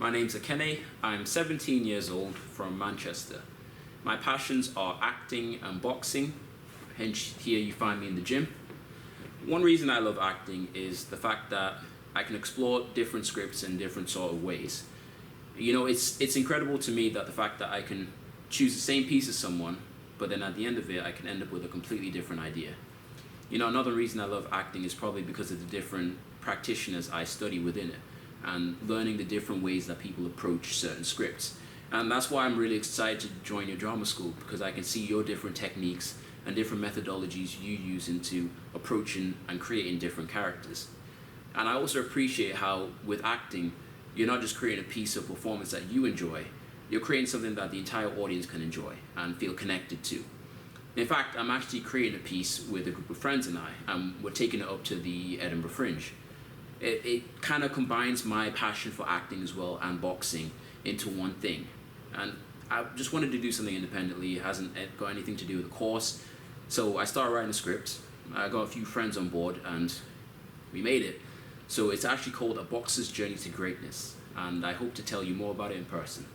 My name's Akene. I'm 17 years old from Manchester. My passions are acting and boxing, hence here you find me in the gym. One reason I love acting is the fact that I can explore different scripts in different sort of ways. You know, it's incredible to me that the fact that I can choose the same piece as someone, but then at the end of it I can end up with a completely different idea. You know, another reason I love acting is probably because of the different practitioners I study within it and learning the different ways that people approach certain scripts. And that's why I'm really excited to join your drama school, because I can see your different techniques and different methodologies you use into approaching and creating different characters. And I also appreciate how with acting, you're not just creating a piece of performance that you enjoy, you're creating something that the entire audience can enjoy and feel connected to. In fact, I'm actually creating a piece with a group of friends and we're taking it up to the Edinburgh Fringe. It kind of combines my passion for acting as well and boxing into one thing. And I just wanted to do something independently. It hasn't got anything to do with the course. So I started writing a script. I got a few friends on board and we made it. So it's actually called A Boxer's Journey to Greatness. And I hope to tell you more about it in person.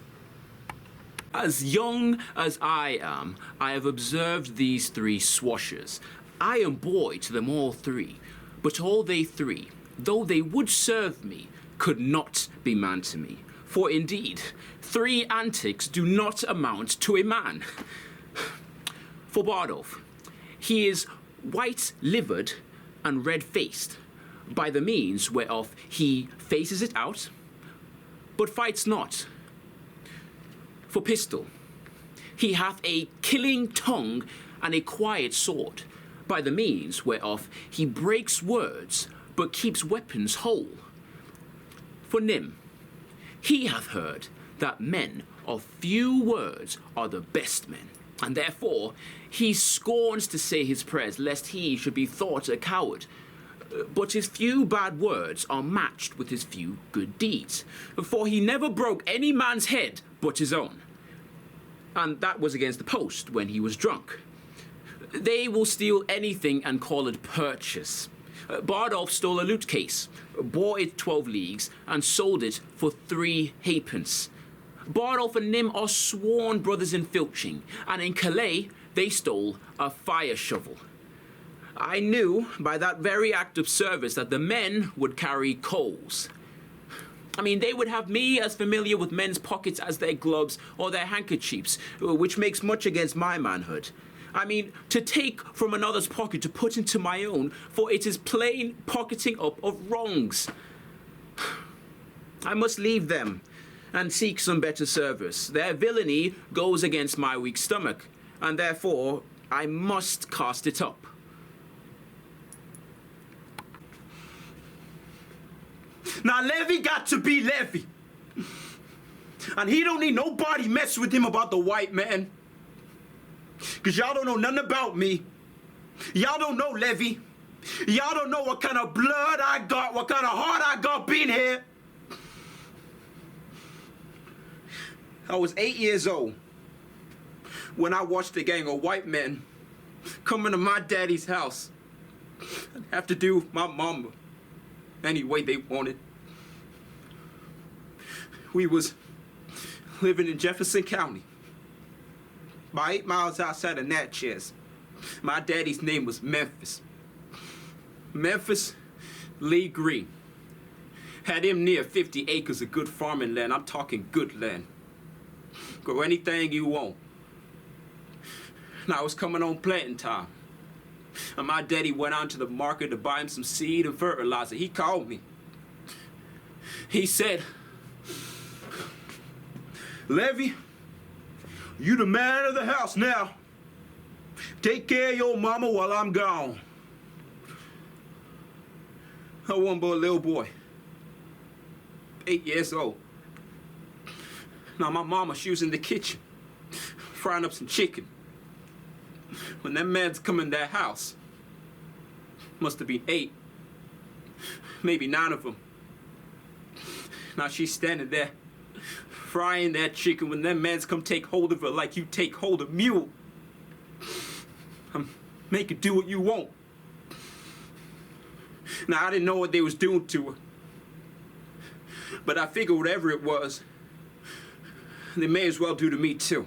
As young as I am, I have observed these three swashers. I am boy to them all three, but all they three, though they would serve me, could not be man to me. For indeed, three antics do not amount to a man. For Bardolph, he is white-livered and red-faced, by the means whereof he faces it out, but fights not. For Pistol, he hath a killing tongue and a quiet sword, by the means whereof he breaks words, but keeps weapons whole. For Nym, he hath heard that men of few words are the best men, and therefore he scorns to say his prayers, lest he should be thought a coward. But his few bad words are matched with his few good deeds, for he never broke any man's head but his own, and that was against the post when he was drunk. They will steal anything and call it purchase. Bardolph stole a lute case, bore it 12 leagues, and sold it for 3 halfpence. Bardolph and Nym are sworn brothers in filching, and in Calais they stole a fire shovel. I knew by that very act of service that the men would carry coals. I mean, they would have me as familiar with men's pockets as their gloves or their handkerchiefs, which makes much against my manhood. I mean, to take from another's pocket to put into my own, for it is plain pocketing up of wrongs. I must leave them and seek some better service. Their villainy goes against my weak stomach, and therefore I must cast it up. Now Levy got to be Levy. And he don't need nobody mess with him about the white man. Cause y'all don't know nothing about me. Y'all don't know Levy. Y'all don't know what kind of blood I got, what kind of heart I got being here. I was 8 years old when I watched a gang of white men come into my daddy's house and have to do my mama any way they wanted. We was living in Jefferson County, about 8 miles outside of Natchez. My daddy's name was Memphis. Memphis Lee Green. Had him near 50 acres of good farming land. I'm talking good land. Grow anything you want. Now it's coming on planting time. And my daddy went out to the market to buy him some seed and fertilizer. He called me. He said, Levy, you the man of the house now. Take care of your mama while I'm gone. I wasn't but a little boy, 8 years old. Now my mama, she was in the kitchen, frying up some chicken. When that man's come in that house, must have been 8, maybe 9 of them. Now she's standing there, frying that chicken when that man's come take hold of her like you take hold of mule. Make her do what you want. Now I didn't know what they was doing to her. But I figure whatever it was, they may as well do to me too.